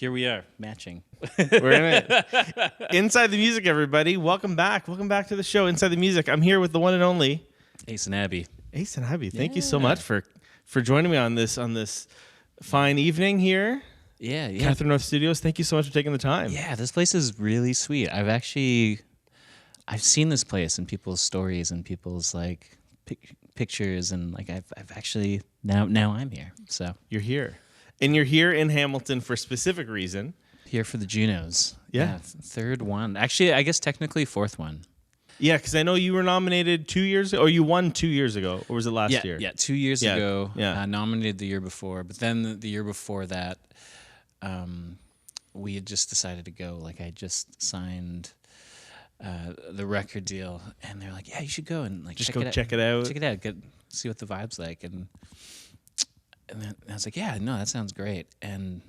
Here we are, matching. We're in it. Inside the Music, everybody. Welcome back. Welcome back to the show, Inside the Music. I'm here with the one and only Aysanabee. Aysanabee. Thank you so much for joining me on this fine evening here. Yeah. Catherine North Studios. Thank you so much for taking the time. Yeah, this place is really sweet. I've seen this place in people's stories and people's like pictures, and like I've actually now I'm here. So You're here. And you're here in Hamilton for a specific reason. here for the JUNOs. Yeah. Third one. Actually, I guess technically fourth one. Yeah, because I know you were nominated 2 years ago, or you won 2 years ago, or was it last year? Yeah, 2 years ago. Yeah. Nominated the year before, but then the year before that, we had just decided to go. Like I just signed the record deal, and they're like, "Yeah, you should go and like Just check go it out. check it out. Check it out. See what the vibe's like." And then I was like, "Yeah, no, that sounds great." And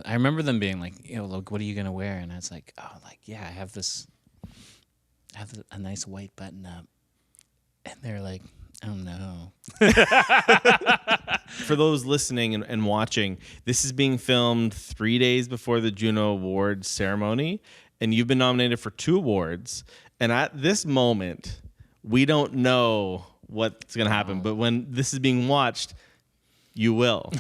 I remember them being like, "Look, what are you gonna wear?" And I was like, "Oh, like yeah, I have a nice white button up." And they're like, "Oh no." For those listening and watching, this is being filmed 3 days before the JUNO Awards ceremony, and you've been nominated for 2 awards. And at this moment, we don't know what's going to happen, but when this is being watched, you will.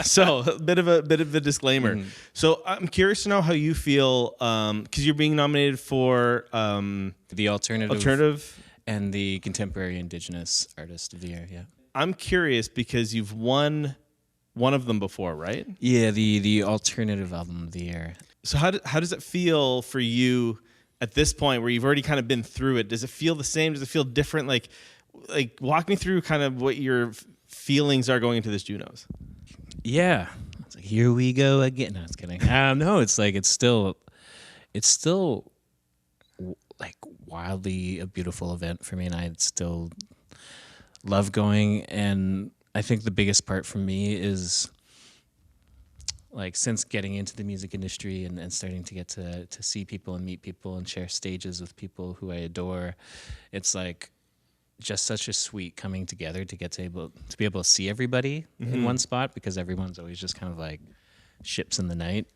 So a bit of a disclaimer. Mm-hmm. So I'm curious to know how you feel, because you're being nominated for the alternative and the contemporary Indigenous Artist of the Year. Yeah. I'm curious because you've won one of them before, right? Yeah, the alternative album of the year. So how does it feel for you at this point where you've already kind of been through it? Does it feel the same? Does it feel different? Like walk me through kind of what your feelings are going into this JUNOs. Yeah. It's like, here we go again. No, I was kidding. No, it's like it's still like wildly a beautiful event for me, and I still love going. And I think the biggest part for me is like since getting into the music industry and starting to get to see people and meet people and share stages with people who I adore, it's like just such a sweet coming together to be able to see everybody in one spot, because everyone's always just kind of like ships in the night.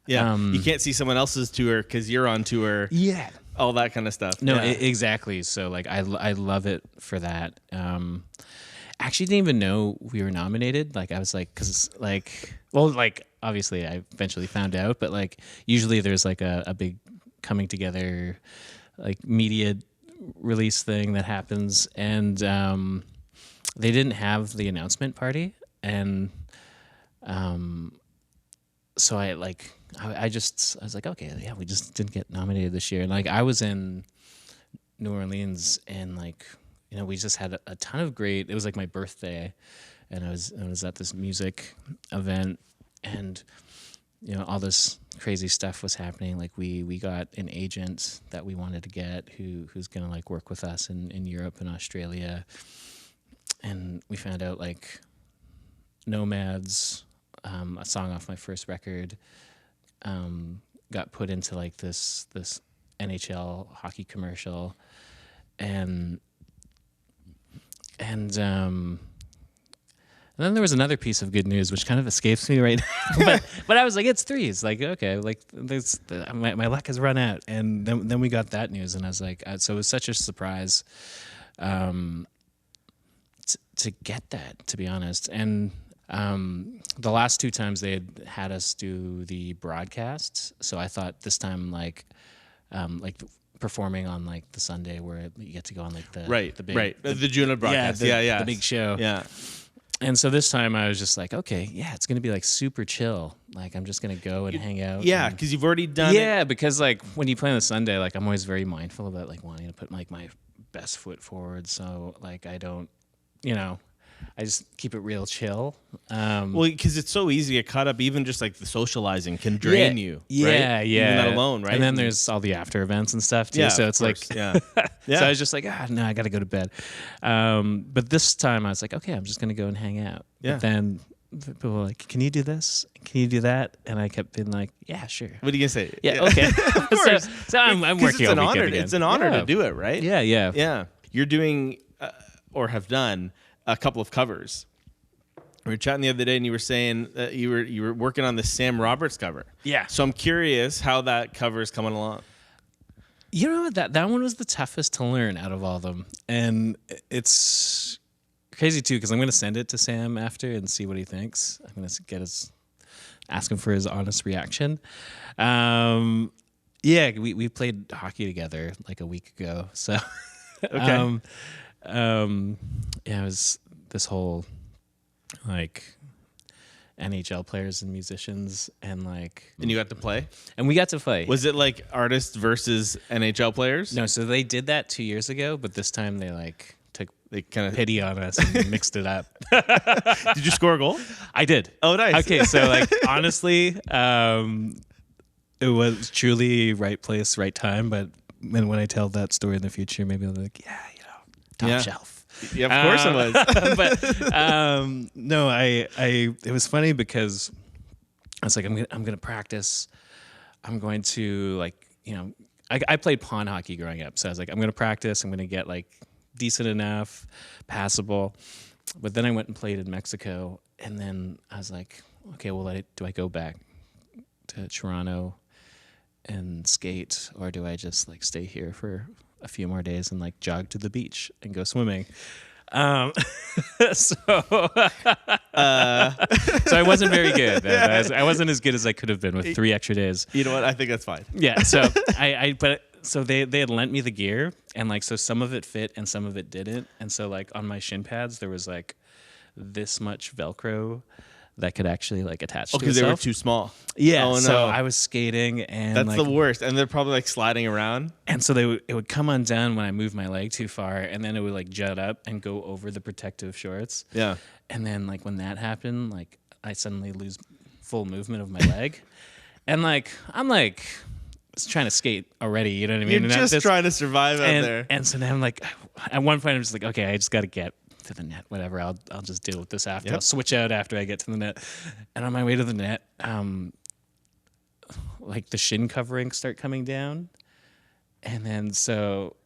Yeah, you can't see someone else's tour because you're on tour. Yeah, all that kind of stuff. No, yeah. Exactly. So like I love it for that. Actually didn't even know we were nominated. Like I was like, because like, well, like obviously I eventually found out, but like usually there's like a big coming together, like media release thing that happens, and they didn't have the announcement party, and so I was like, okay, yeah, we just didn't get nominated this year. And like I was in New Orleans, and like we just had a ton of great. It was like my birthday, and I was at this music event, and all this crazy stuff was happening. Like we got an agent that we wanted to get who's gonna like work with us in Europe and Australia, and we found out like Nomads, a song off my first record, got put into like this NHL hockey commercial, and then there was another piece of good news, which kind of escapes me right now. but I was like, it's 3. It's like, okay, like my luck has run out. And then we got that news, and I was like, so it was such a surprise to get that, to be honest. And the last 2 times they had us do the broadcast, so I thought this time like performing on like the Sunday where you get to go on like the big, the JUNO broadcast, the big show, yeah. And so this time I was just like, okay, yeah, it's gonna be like super chill. Like I'm just gonna go and hang out. Yeah, because you've already done it. Yeah, because like when you play on the Sunday, like I'm always very mindful about like wanting to put like my best foot forward. So like I don't, I just keep it real chill. Well, because it's so easy to get caught up. Even just like the socializing can drain you. Yeah, right? yeah. Even that alone, right? And then there's all the after events and stuff too. Yeah, so it's like, yeah. So I was just like, no, I got to go to bed. But this time I was like, okay, I'm just gonna go and hang out. Yeah. But then people were like, can you do this? Can you do that? And I kept being like, yeah, sure. What are you gonna say? Yeah, okay. Of course. So I'm working on it again. It's an honor to do it, right? Yeah. You're doing or have done a couple of covers We were chatting the other day, and you were saying that you were working on the Sam Roberts cover. Yeah. So I'm curious how that cover is coming along. You know, that one was the toughest to learn out of all of them. And it's crazy, too, because I'm going to send it to Sam after and see what he thinks. I'm going to ask him for his honest reaction. Yeah, we played hockey together like a week ago. So, Okay. yeah, it was this whole, like, NHL players and musicians and And you got to play? and we got to play. Was it like artists versus NHL players? No, so they did that 2 years ago, but this time they took They kind of. pity on us and mixed it up. Did you score a goal? I did. Oh, nice. Okay, so honestly, it was truly right place, right time. But when I tell that story in the future, maybe I'll be like, yeah, top Yeah. shelf. Yeah, of course it was. But no, it was funny because I was like, I'm gonna practice. I'm going to I played pond hockey growing up, so I was like, I'm gonna practice. I'm gonna get decent enough, passable. But then I went and played in Mexico, and then I was like, okay, well, do I go back to Toronto and skate, or do I just stay here for a few more days and jog to the beach and go swimming? So I wasn't very good. I wasn't as good as I could have been with 3 extra days. You know what? I think that's fine. Yeah. So so they had lent me the gear, and so some of it fit and some of it didn't. And so on my shin pads there was this much Velcro that could actually attach to Because itself. they were too small. Yeah. Oh, no. So I was skating and That's the worst. And they're probably sliding around. and so it would come undone when I moved my leg too far, and then it would jut up and go over the protective shorts. Yeah. And then when that happened, I suddenly lose full movement of my leg. And I'm trying to skate already, you know what I mean? You're And just trying to survive out there. And so then at one point I'm just okay, I just got to get to the net, whatever. I'll just deal with this after. Yep. I'll switch out after I get to the net. And on my way to the net, the shin coverings start coming down. And then so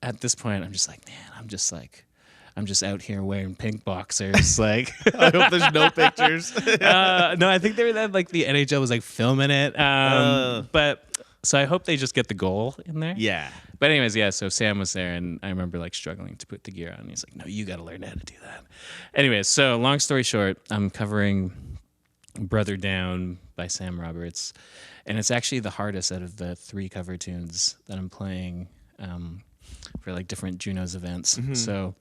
at this point I'm just man, I'm just out here wearing pink boxers. I hope there's no pictures. No, I think they were that the NHL was filming it. But so I hope they just get the goal in there. Yeah. But anyways, yeah. So Sam was there, and I remember struggling to put the gear on. He's like, "No, you got to learn how to do that." Anyways, so long story short, I'm covering "Brother Down" by Sam Roberts, and it's actually the hardest out of the 3 cover tunes that I'm playing for different JUNOs events. Mm-hmm. So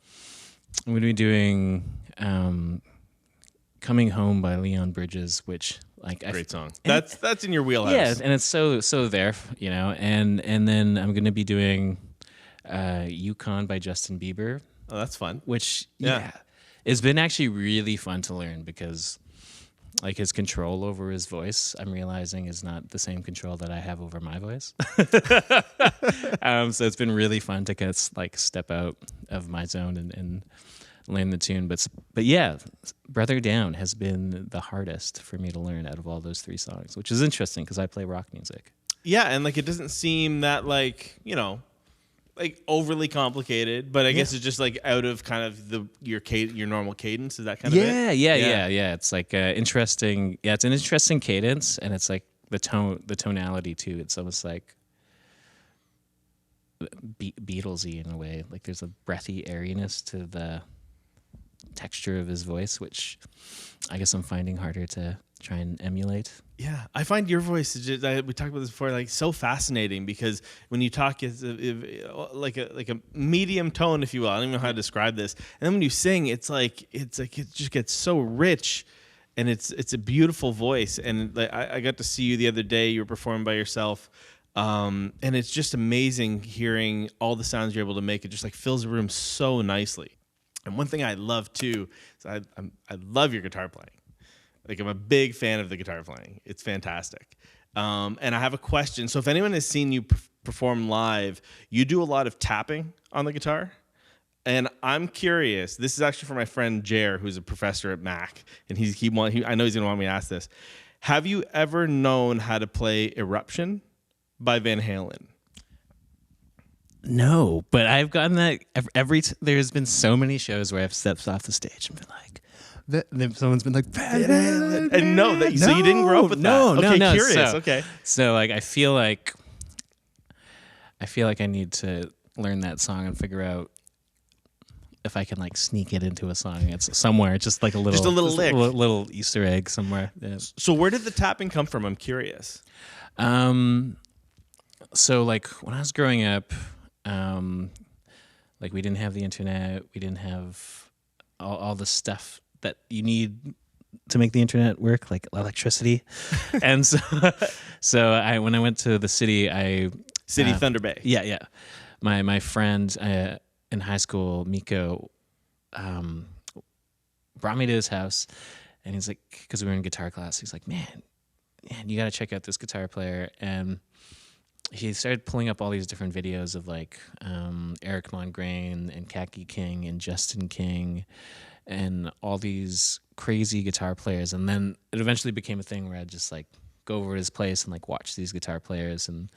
I'm going to be doing "Coming Home" by Leon Bridges, which Great song. That's in your wheelhouse. yeah, and it's so there, and then I'm going to be doing Yukon by Justin Bieber, Oh, that's fun. which Yeah. it's been actually really fun to learn because his control over his voice, I'm realizing, is not the same control that I have over my voice. So it's been really fun to step out of my zone and learn the tune. But yeah, Brother Down has been the hardest for me to learn out of all those 3 songs, which is interesting because I play rock music. Yeah, and it doesn't seem that overly complicated, but I guess it's just out of kind of your normal cadence. Is that kind of it? Yeah. It's interesting. Yeah, it's an interesting cadence, and it's the tonality too. It's almost Beatlesy in a way. There's a breathy airiness to the texture of his voice, which I guess I'm finding harder to try and emulate. Yeah, I find your voice is just, we talked about this before, so fascinating because when you talk, it's like a medium tone, if you will. I don't even know how to describe this. And then when you sing, it just gets so rich, and it's a beautiful voice. And I got to see you the other day. You were performing by yourself, and it's just amazing hearing all the sounds you're able to make. It just fills the room so nicely. And one thing I love too is I love your guitar playing. I'm a big fan of the guitar playing. It's fantastic. And I have a question. So if anyone has seen you perform live, you do a lot of tapping on the guitar. And I'm curious. This is actually for my friend Jer, who's a professor at Mac, and I know he's gonna want me to ask this. Have you ever known how to play "Eruption" by Van Halen? No, but I've gotten that there's been so many shows where I've stepped off the stage and been like, then someone's been like, And no, so you didn't grow up with that. Okay, no. curious. So, okay. So like, I feel like I need to learn that song and figure out if I can like sneak it into a song. It's somewhere, just like a little lick. little Easter egg somewhere. Yeah. So where did the tapping come from? I'm curious. So like when I was growing up, like we didn't have the internet, we didn't have all the stuff that you need to make the internet work, like electricity. And so when I went to the city, Thunder Bay. Yeah. My friend in high school, Miko, brought me to his house, and he's like, because we were in guitar class, he's like, man, you got to check out this guitar player. And he started pulling up all these different videos of like Eric Mongrain and Khaki King and Justin King and all these crazy guitar players. And then it eventually became a thing where I'd just like go over to his place and like watch these guitar players and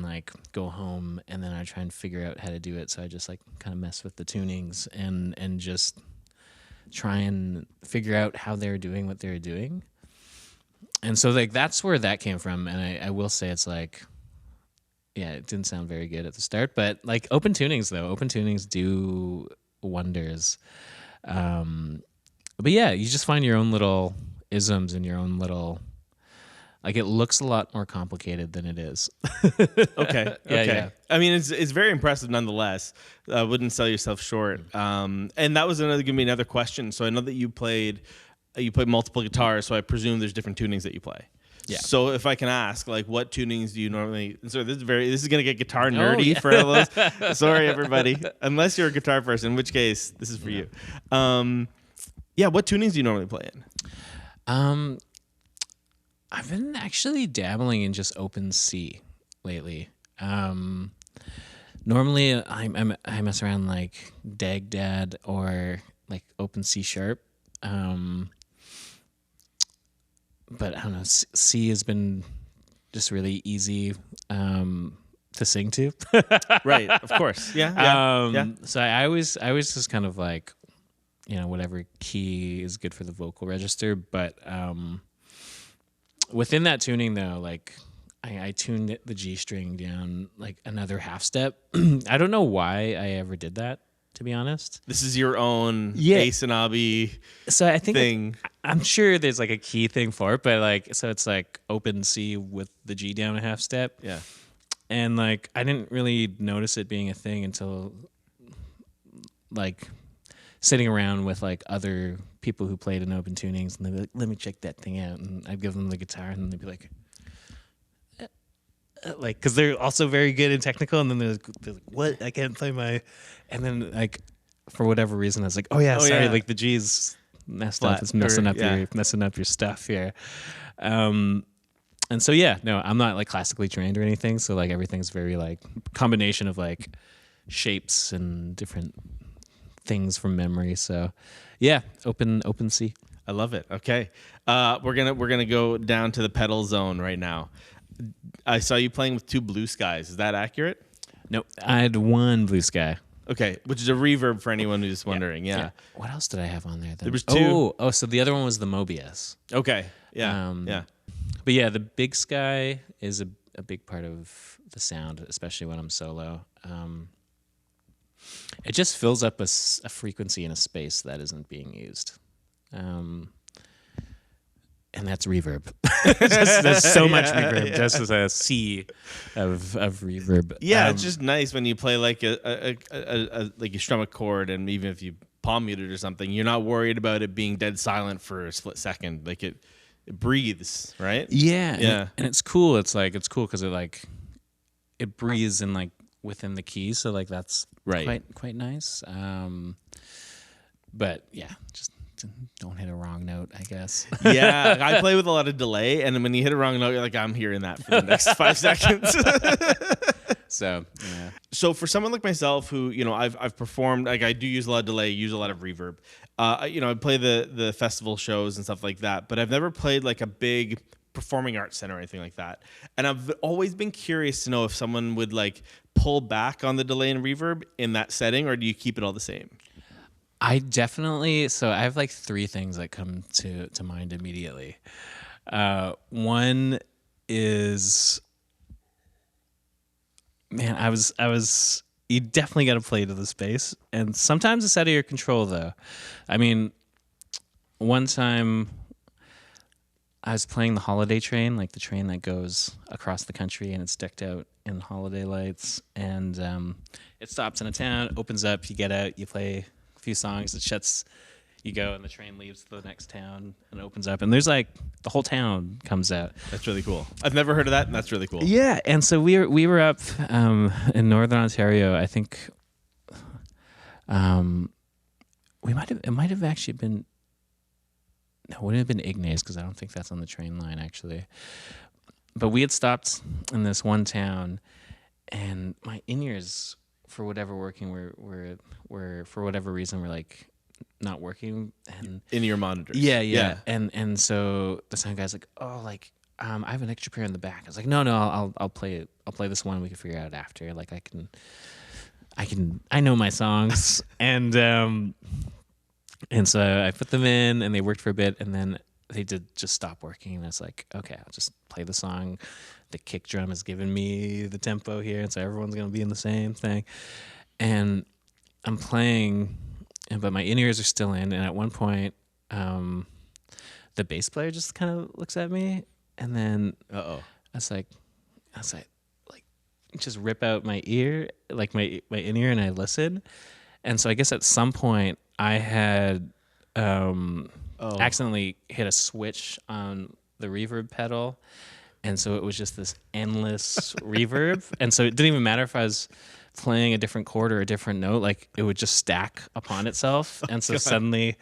like go home, and then I try and figure out how to do it. So I just like kind of mess with the tunings and just try and figure out how they're doing what they're doing. And so like that's where that came from. And I will say it's like, yeah, it didn't sound very good at the start, but like open tunings do wonders. But yeah, you just find your own little isms and your own little, like it looks a lot more complicated than it is. Okay. Yeah. I mean, it's very impressive nonetheless. Wouldn't sell yourself short. And that was another question. So I know that you played multiple guitars, so I presume there's different tunings that you play. Yeah. So if I can ask, like, what tunings do you normally? So this is gonna get guitar nerdy for all those. Sorry, everybody. Unless you're a guitar person, in which case this is for you. What tunings do you normally play in? I've been actually dabbling in just open C lately. Normally I mess around like Dagdad or like open C sharp. But I don't know, C has been just really easy to sing to. Right, of course. Yeah. So I always just kind of like, whatever key is good for the vocal register. But within that tuning though, like I tuned the G string down like another half step. I don't know why I ever did that, to be honest. This is your own Aysanabee so I think thing. I'm sure there's like a key thing for it, but like, so it's like open C with the G down a half step. Yeah. And like, I didn't really notice it being a thing until like sitting around with like other people who played in open tunings, and they'd be like, let me check that thing out. And I'd give them the guitar, and they'd be like, like, because they're also very good and technical, and then they're like, what? I can't play my, and then like, for whatever reason, I was like, sorry, like the G's messed up. It's messing up your stuff here. And so no, I'm not like classically trained or anything, so like everything's very like combination of like shapes and different things from memory. So yeah, open C. I love it. Okay. We're gonna go down to the pedal zone right now. I saw you playing with 2 blue skies. Is that accurate? Nope. I had 1 blue sky. Okay, which is a reverb for anyone who's wondering. Yeah. What else did I have on there then? There was 2. Oh, so the other one was the Mobius. Okay. Yeah. But yeah, the big sky is a big part of the sound, especially when I'm solo. It just fills up a frequency in a space that isn't being used. And that's reverb. There's so much reverb. Just as a sea of reverb. Yeah, it's just nice when you play like a like you strum a chord, and even if you palm mute it or something, you're not worried about it being dead silent for a split second. Like it breathes, right? Yeah. And it's cool. It's cool because it breathes in like within the keys. So like that's quite nice. But yeah, just don't hit a wrong note, I guess. Yeah, I play with a lot of delay, and when you hit a wrong note, you're like, I'm hearing that for the next 5 seconds. So, yeah. So for someone like myself who, I've performed, like I do use a lot of delay, use a lot of reverb. I play the festival shows and stuff like that, but I've never played like a big performing arts center or anything like that. And I've always been curious to know if someone would like pull back on the delay and reverb in that setting, or do you keep it all the same? I definitely, so I have like three things that come to mind immediately. One is, man, you definitely got to play to the space, and sometimes it's out of your control though. I mean, one time I was playing the holiday train, like the train that goes across the country and it's decked out in holiday lights, and it stops in a town, opens up, you get out, you play a few songs, it shuts, you go, and the train leaves the next town and opens up, and there's like the whole town comes out. That's really cool. I've never heard of that, and that's really cool. Yeah, and so we were up in Northern Ontario. I think it might have actually been. No, it wouldn't have been Ignace because I don't think that's on the train line actually. But we had stopped in this one town, and my in-ears, for whatever working, were for whatever reason were like not working, and In-ear monitors. yeah. And so the sound guy's like, oh, like I have an extra pair in the back. I was like, no, I'll play it. I'll play this one. We can figure it out after. Like I know my songs, and so I put them in, and they worked for a bit, and then they did just stop working. And it's like, okay, I'll just play the song. The kick drum has given me the tempo here, and so everyone's gonna be in the same thing. And I'm playing, but my in-ears are still in. And at one point, the bass player just kind of looks at me, and then I was like, just rip out my ear, like my in-ear, and I listen. And so I guess at some point I had accidentally hit a switch on the reverb pedal, and so it was just this endless reverb. And so it didn't even matter if I was playing a different chord or a different note, like it would just stack upon itself. And so suddenly,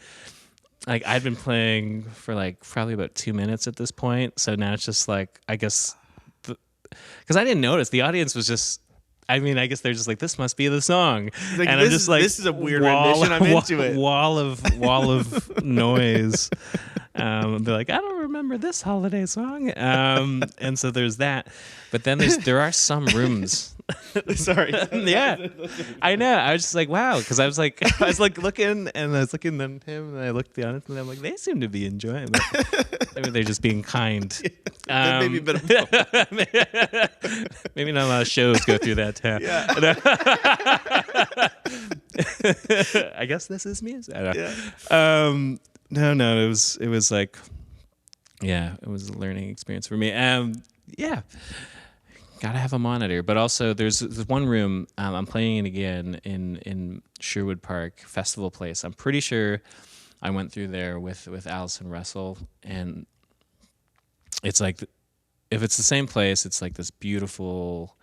like I'd been playing for like probably about 2 minutes at this point, so now it's just like, I guess, because I didn't notice, the audience was just, I mean, I guess they're just like, this must be the song. Like, and I'm just like, this is a weird rendition. I'm into it. Wall of noise. They're like, I don't remember this holiday song. And so there's that. But then there are some rooms. Sorry. Yeah, I know. I was just like, wow, because I was like looking, and I was looking at him, and I looked at the audience, and I'm like, they seem to be enjoying it. Maybe they're just being kind. Maybe a bit of both. Maybe not a lot of shows go through that town. Yeah. I guess this is music. Yeah. No, it was like, yeah, it was a learning experience for me. Yeah, gotta have a monitor, but also there's one room, I'm playing it again in Sherwood Park Festival Place. I'm pretty sure I went through there with Allison Russell, and it's like, if it's the same place, it's like this beautiful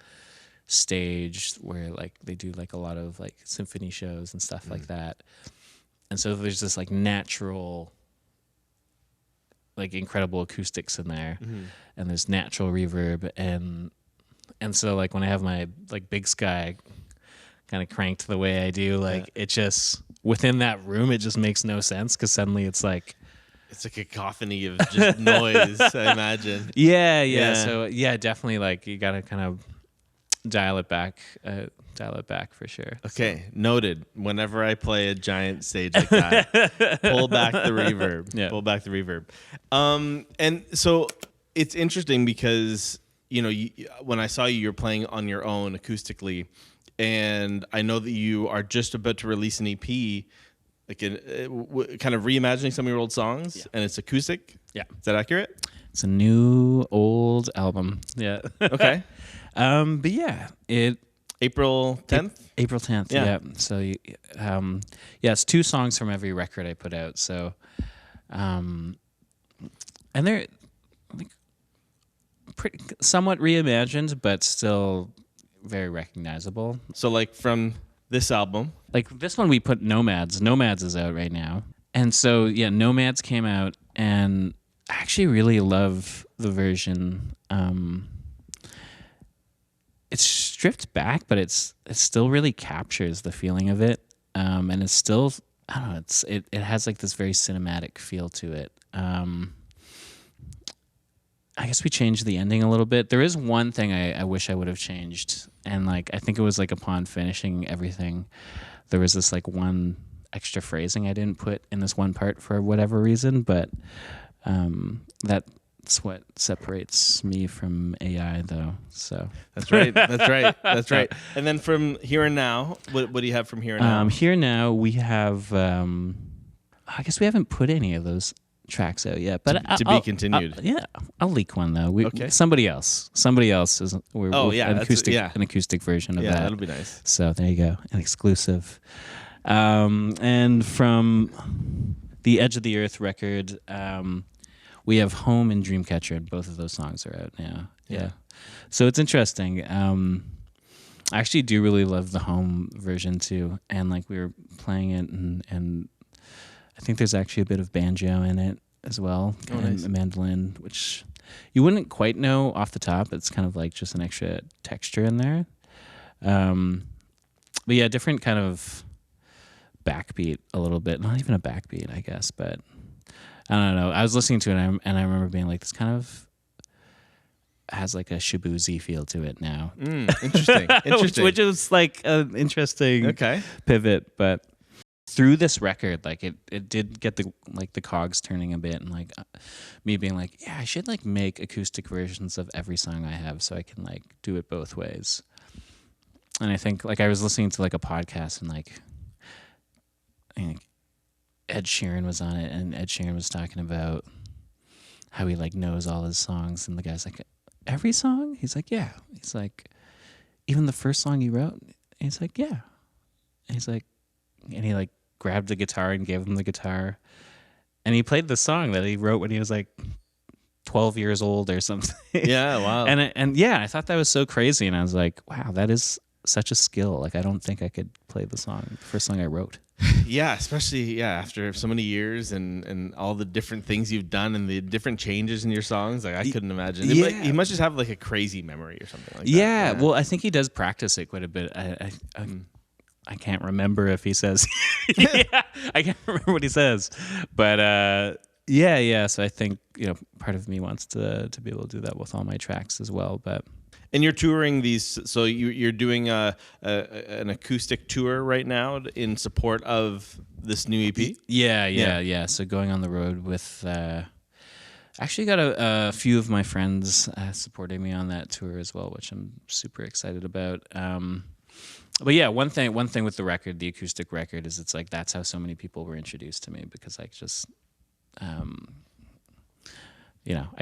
stage where like they do like a lot of like symphony shows and stuff like that. And so there's this like natural, like incredible acoustics in there, and there's natural reverb, and so like when I have my like Big Sky kind of cranked the way I do, like it just, within that room, it just makes no sense, because suddenly it's like a cacophony of just noise, I imagine. Yeah. So yeah, definitely like you gotta kind of dial it back for sure. Okay, noted. Whenever I play a giant stage like that, pull back the reverb. Yeah. Pull back the reverb. And so it's interesting because, you know, when I saw you're playing on your own acoustically, and I know that you are just about to release an EP, like kind of reimagining some of your old songs, and it's acoustic. Yeah. Is that accurate? It's a new old album. Yeah. Okay. But yeah, April 10th? April 10th, yeah. So, it's 2 songs from every record I put out. So, and they're like somewhat reimagined, but still very recognizable. So, like from this album? Like this one, we put Nomads. Nomads is out right now. And so, yeah, Nomads came out, and I actually really love the version. It's stripped back, but it still really captures the feeling of it, and it's still, I don't know, it has like this very cinematic feel to it. I guess we changed the ending a little bit. There is one thing I wish I would have changed, and like I think it was like upon finishing everything, there was this like one extra phrasing I didn't put in this one part for whatever reason, but that's what separates me from AI, though. So that's right. That's right. That's right. And then from Here and Now, what do you have from Here and Now? Here now we have. I guess we haven't put any of those tracks out yet, but to be continued. I'll leak one though. Okay. Somebody else is. An acoustic version of that. That'll be nice. So there you go, an exclusive. And from the Edge of the Earth record, we have Home and Dreamcatcher, and both of those songs are out now. Yeah. So it's interesting. I actually do really love the Home version too, and like we were playing it, and I think there's actually a bit of banjo in it as well, and nice. a mandolin, which you wouldn't quite know off the top. It's kind of like just an extra texture in there. But yeah, different kind of backbeat a little bit. Not even a backbeat, I guess, but I don't know. I was listening to it and I remember being like, this kind of has like a Shabuzi feel to it now. Interesting. which is like an interesting pivot, but through this record, like it did get the cogs turning a bit, and like me being like, yeah, I should like make acoustic versions of every song I have so I can like do it both ways. And I think like I was listening to like a podcast, and like I think Ed Sheeran was on it, and Ed Sheeran was talking about how he like knows all his songs, and the guy's like, every song? He's like, yeah. He's like, even the first song he wrote? And he's like, yeah. And he's like, and he like grabbed the guitar and gave him the guitar, and he played the song that he wrote when he was like 12 years old or something. Yeah, wow. And yeah, I thought that was so crazy, and I was like, wow, that is such a skill. Like, I don't think I could play the first song I wrote. Yeah, especially after so many years and all the different things you've done and the different changes in your songs. Like, I couldn't imagine. He must just have like a crazy memory or something like that. Yeah, well, I think he does practice it quite a bit. I can't remember if he says. I can't remember what he says, but yeah. So I think part of me wants to be able to do that with all my tracks as well. But and you're touring these, so you're doing an acoustic tour right now in support of this new EP. Yeah. So going on the road with. Actually got a few of my friends supporting me on that tour as well, which I'm super excited about. But yeah, one thing with the record, the acoustic record, is it's like that's how so many people were introduced to me, because like just, I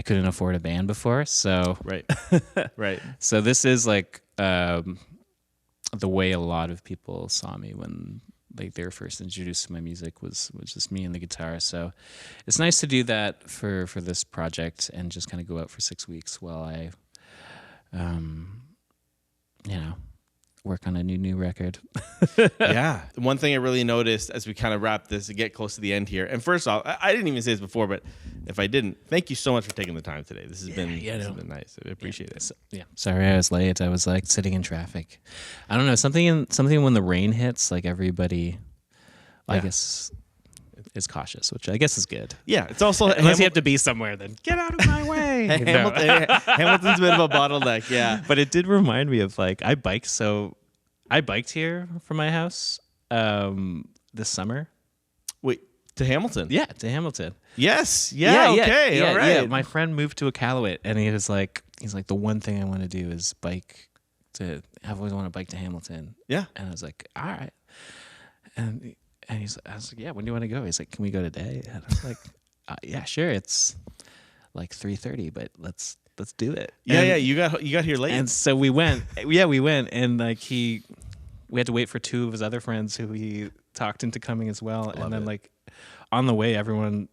couldn't afford a band before, so right. So this is like the way a lot of people saw me when like they were first introduced to my music was just me and the guitar. So it's nice to do that for this project and just kind of go out for 6 weeks while I, work on a new record. Yeah. One thing I really noticed as we kind of wrap this and get close to the end here, and first off, I didn't even say this before, but if I didn't, thank you so much for taking the time today. This has been nice. I appreciate it. So, sorry I was late. I was like sitting in traffic. I don't know, something when the rain hits, like everybody, I guess, is cautious, which I guess is good. Yeah, it's also unless you have to be somewhere, then get out of my way. Hamilton's a bit of a bottleneck, yeah. But it did remind me of like I biked here from my house this summer. Wait, to Hamilton? Yeah, to Hamilton. Yes. Yeah. Okay. All right. Yeah. My friend moved to Iqaluit, and he's like, the one thing I want to do is bike to. I've always wanted to bike to Hamilton. Yeah. And I was like, all right. And I was like, yeah, when do you want to go? He's like, can we go today? And I was like, yeah, sure. It's like 3:30, but let's do it. Yeah. You got here late. And so we went. Yeah, we went, and like we had to wait for two of his other friends who he talked into coming as well. And then like on the way, everyone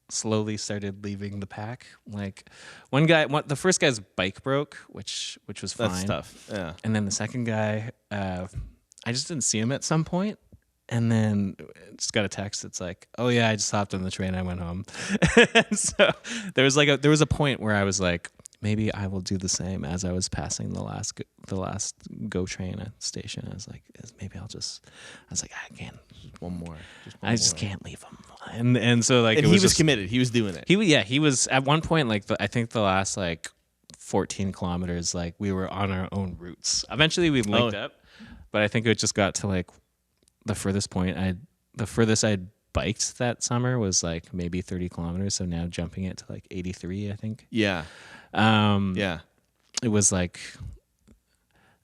slowly started leaving the pack. Like the first guy's bike broke, which was fine. That's tough. Yeah. And then the second guy, I just didn't see him at some point. And then just got a text. It's like, oh yeah, I just hopped on the train. I went home. So there was a point where I was like, maybe I will do the same. As I was passing the last GO train at the station, I was like, maybe I was like, I can't. Just one more. I just can't leave him. And so like, and he was committed. He was doing it. He was at one point, like I think the last like 14 kilometers, like we were on our own routes. Eventually we linked up, but I think it just got to like the furthest point I'd the furthest I'd biked that summer was like maybe 30 kilometers. So now jumping it to like 83, I think. Yeah. Yeah. It was like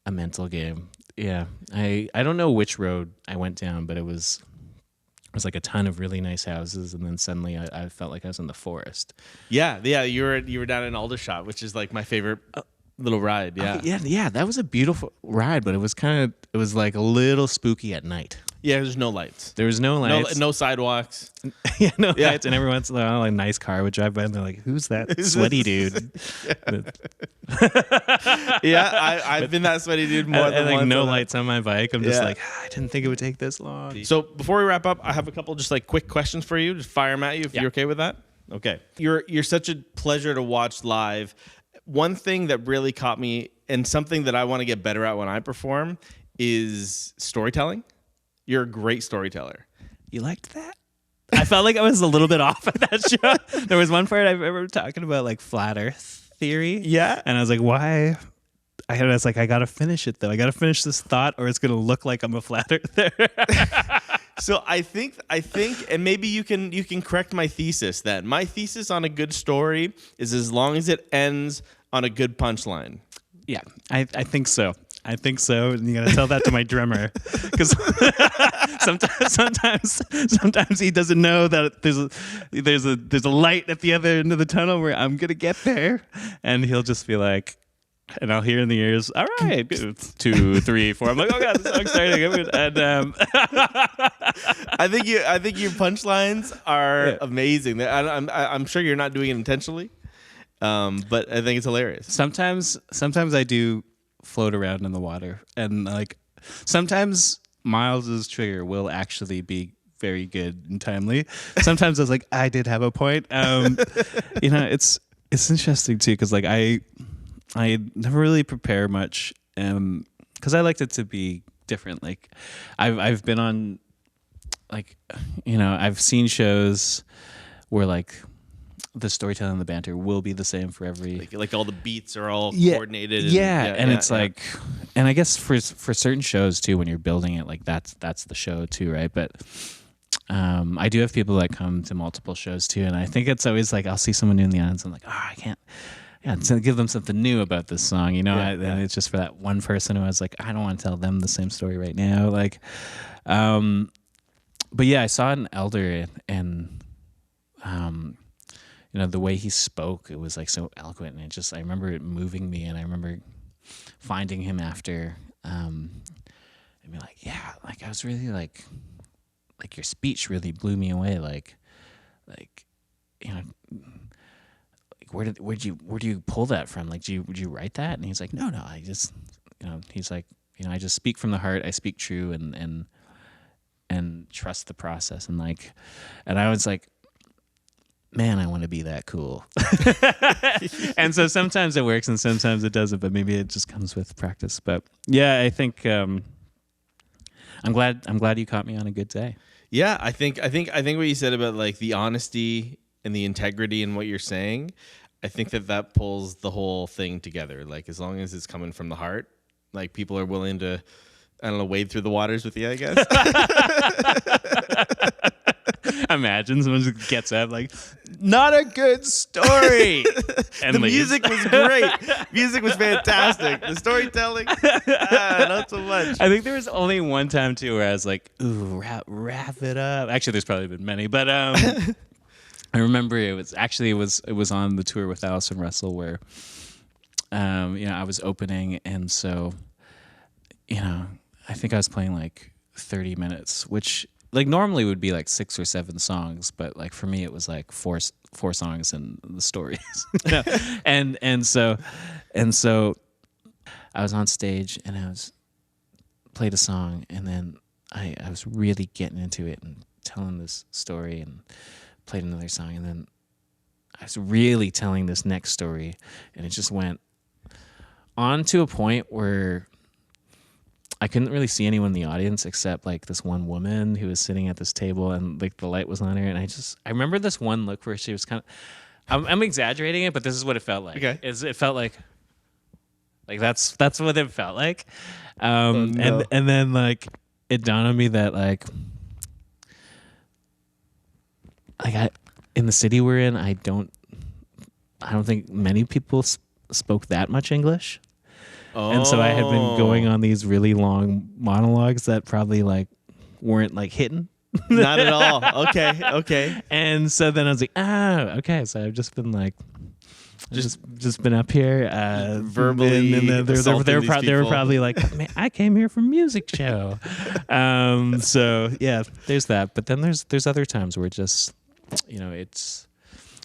a mental game. Yeah. I don't know which road I went down, but it was like a ton of really nice houses, and then suddenly I felt like I was in the forest. Yeah. You were down in Aldershot, which is like my favorite little ride. Yeah. Yeah. That was a beautiful ride, but it was like a little spooky at night. Yeah, there's no lights. There was no lights. No sidewalks. No lights. And every once in a while, a nice car would drive by, and they're like, "Who's that sweaty dude?" I've been that sweaty dude more than like once. No lights on my bike. I'm just like, I didn't think it would take this long. So before we wrap up, I have a couple just like quick questions for you. Just fire them at you if you're okay with that. Okay. You're such a pleasure to watch live. One thing that really caught me, and something that I want to get better at when I perform, is storytelling. You're a great storyteller. You liked that? I felt like I was a little bit off at that show. There was one part I remember talking about like flat Earth theory. Yeah. And I was like, why? I was like, I got to finish it though. I got to finish this thought or it's going to look like I'm a flat earther. So I think, and maybe you can correct my thesis then. My thesis on a good story is as long as it ends on a good punchline. Yeah, I think so. I think so, and you gotta tell that to my drummer, because sometimes he doesn't know that there's a light at the other end of the tunnel where I'm gonna get there, and he'll just be like, and I'll hear in the ears, all right, 2, 3, 4. I'm like, oh god, this song's starting. And I think your punchlines are amazing. I'm sure you're not doing it intentionally, but I think it's hilarious. Sometimes I do float around in the water, and like sometimes Miles's trigger will actually be very good and timely. Sometimes I was like, I did have a point. It's interesting too, because like I never really prepare much, because I liked it to be different. Like I've been on, like, I've seen shows where like the storytelling and the banter will be the same for every, like all the beats are all coordinated. And it's like, and I guess for certain shows too, when you're building it, like that's the show too, right? But I do have people that come to multiple shows too, and I think it's always like I'll see someone new in the audience, I'm like, I can't. Yeah, so give them something new about this song, and it's just for that one person who I was like, I don't want to tell them the same story right now, like. But yeah, I saw an elder, and the way he spoke, it was like so eloquent, and I remember it moving me, and I remember finding him after, and be like, yeah, like I was really like your speech really blew me away, like where do you pull that from? Like, would you write that? And he's like, no, I just, he's like, I just speak from the heart. I speak true, and trust the process, and I was like, man, I want to be that cool. And so sometimes it works and sometimes it doesn't, but maybe it just comes with practice. But yeah, I think I'm glad you caught me on a good day. Yeah, I think what you said about like the honesty and the integrity in what you're saying, I think that pulls the whole thing together. Like, as long as it's coming from the heart, like people are willing to, I don't know, wade through the waters with you, I guess. Imagine someone just gets up like, not a good story. And the music was great. Music was fantastic. The storytelling, not so much. I think there was only one time too where I was like, ooh, wrap it up. Actually, there's probably been many, but I remember it was on the tour with Allison Russell where I was opening, and so I think I was playing like 30 minutes, which like normally would be like 6 or 7 songs, but like for me it was like four songs and the stories. and so I was on stage and I was played a song, and then I was really getting into it and telling this story, and played another song, and then I was really telling this next story, and it just went on to a point where I couldn't really see anyone in the audience except like this one woman who was sitting at this table, and like the light was on her, and I remember this one look where she was kind of, I'm exaggerating it, but this is what it felt like. Okay. It felt like that's what it felt like. No. And then like it dawned on me that like like in the city we're in, I don't think many people spoke that much English. Oh. And so I had been going on these really long monologues that probably like weren't like hitting. Not at all. Okay. And so then I was like, okay. So I've just been like, just been up here verbally. And they were probably like, man, I came here for music show. So yeah, there's that. But then there's other times where just, it's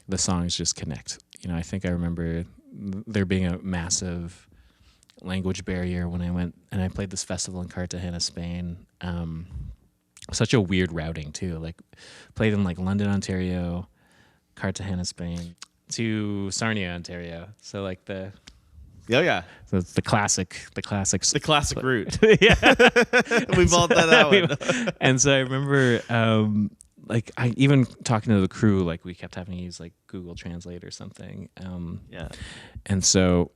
the songs just connect. I think I remember there being a massive language barrier when I went and I played this festival in Cartagena, Spain. Such a weird routing too. Like played in like London, Ontario, Cartagena, Spain, to Sarnia, Ontario. So like the classic route. Yeah. We bought that out. And so I remember like I even talking to the crew, like we kept having to use like Google Translate or something. And so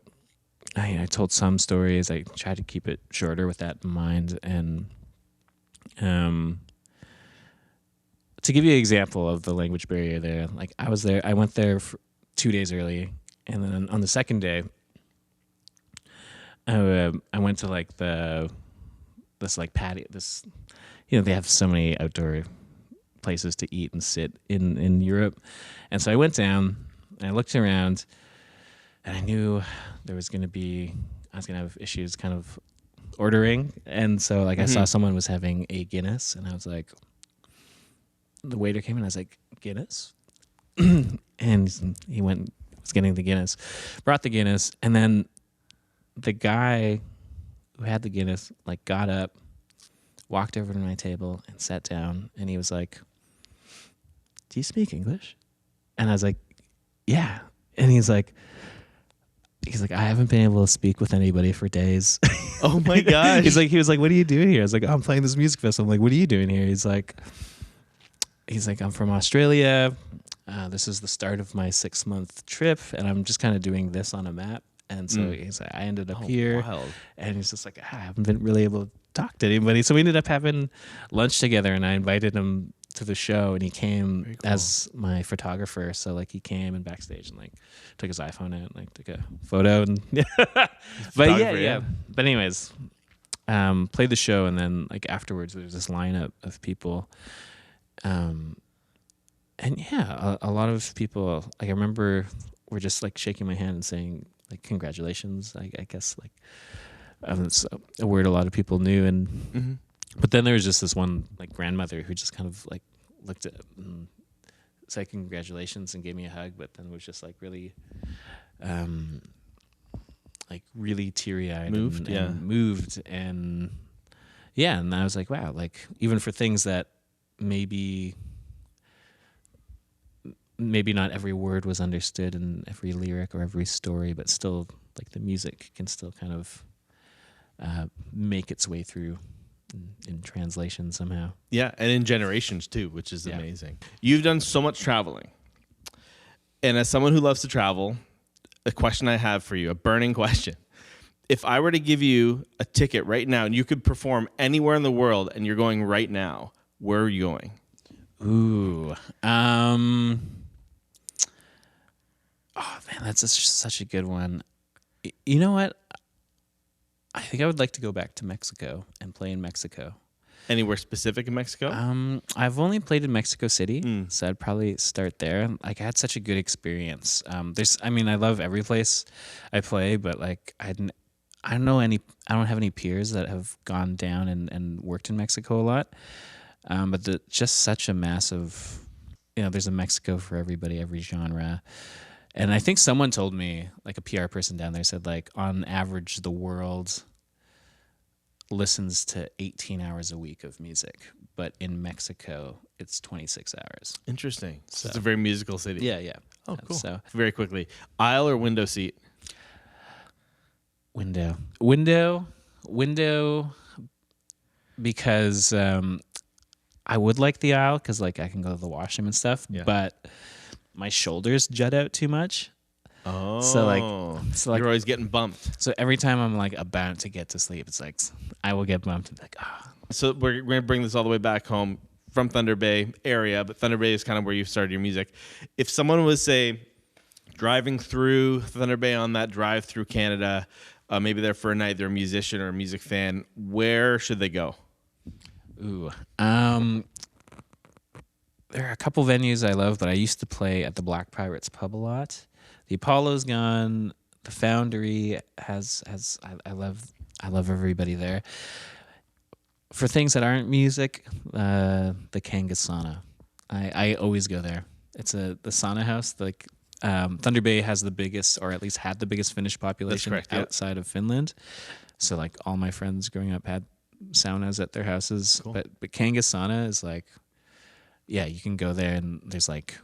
I told some stories. I tried to keep it shorter with that in mind. And to give you an example of the language barrier there, like I went there for 2 days early, and then on the second day, I went to like this like patio. This, they have so many outdoor places to eat and sit in Europe, and so I went down and I looked around, and I knew I was gonna have issues kind of ordering, and so like I saw someone was having a Guinness, and I was like, the waiter came in, I was like, Guinness? And he was getting the Guinness, brought the Guinness, and then the guy who had the Guinness like got up, walked over to my table and sat down, and he was like, do you speak English? And I was like, yeah. And he's like, I haven't been able to speak with anybody for days. Oh my gosh. He was like, what are you doing here? I was like, oh, I'm playing this music festival. I'm like, what are you doing here? He's like, I'm from Australia. This is the start of my 6-month trip, and I'm just kind of doing this on a map. And so he's like, I ended up here. Wild. And he's just like, I haven't been really able to talk to anybody. So we ended up having lunch together, and I invited him to the show, and he came as my photographer. So like he came and backstage and like took his iPhone out and like took a photo. And but yeah. But anyways, played the show, and then like afterwards there was this lineup of people. And yeah, a lot of people, like I remember were just like shaking my hand and saying like congratulations. I guess like it's a word a lot of people knew, and but then there was just this one like grandmother who just kind of like looked at and said congratulations and gave me a hug, but then was just like really really teary-eyed, and moved, and yeah, and I was like, wow, like even for things that maybe not every word was understood in every lyric or every story, but still like the music can still kind of make its way through in translation somehow. Yeah, and in generations too, which is amazing. You've done so much traveling. And as someone who loves to travel, a question I have for you, a burning question. If I were to give you a ticket right now and you could perform anywhere in the world and you're going right now, where are you going? Ooh. Oh man, that's such a good one. You know what? I think I would like to go back to Mexico and play in Mexico. Anywhere specific in Mexico? I've only played in Mexico City, so I'd probably start there. Like I had such a good experience. I love every place I play, but like I don't have any peers that have gone down and worked in Mexico a lot. But just such a massive, there's a Mexico for everybody, every genre. And I think someone told me, like a PR person down there said, like on average, the world listens to 18 hours a week of music, but in Mexico, it's 26 hours. Interesting. So it's a very musical city. Yeah. Oh, cool. So very quickly, aisle or window seat? Window, because I would like the aisle because like I can go to the washroom and stuff, but my shoulders jut out too much. Oh, so like you're always getting bumped. So every time I'm like about to get to sleep, it's like I will get bumped and be like, oh. So we're gonna bring this all the way back home. from Thunder Bay area, but Thunder Bay is kind of where you started your music. If someone was, say, driving through Thunder Bay on that drive through Canada, maybe they're for a night, they're a musician or a music fan, where should they go? Ooh. There are a couple venues I love, but I used to play at the Black Pirates pub a lot. The Apollo's gone. The Foundry has I love everybody there. For things that aren't music, the Kanga Sauna. I always go there. It's the sauna house. Like Thunder Bay has the biggest, or at least had the biggest Finnish population outside of Finland. So like all my friends growing up had saunas at their houses. Cool. But Kanga Sauna is like, yeah, you can go there and there's like,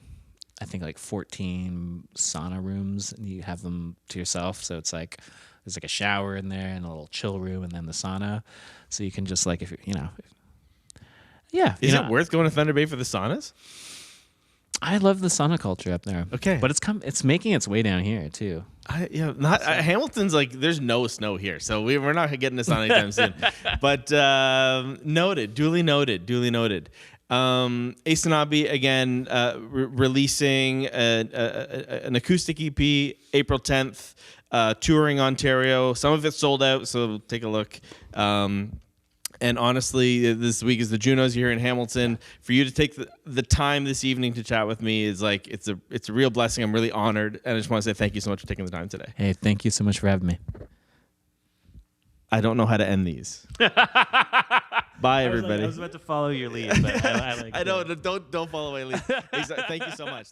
I think like 14 sauna rooms and you have them to yourself. So it's like, there's like a shower in there and a little chill room and then the sauna. So you can just like, if you know, yeah. Is it worth going to Thunder Bay for the saunas? I love the sauna culture up there. Okay. But it's making its way down here too. Hamilton's like, there's no snow here. So we're not getting this on anytime soon. But duly noted. Aysanabee again releasing an acoustic EP April 10th, touring Ontario. Some of it's sold out, so take a look. And honestly, this week is the JUNOs here in Hamilton. For you to take the time this evening to chat with me is like it's a real blessing. I'm really honored, and I just want to say thank you so much for taking the time today. Hey, thank you so much for having me. I don't know how to end these. Bye, everybody. I was about to follow your lead, but I like. I know. Don't follow my lead. Thank you so much.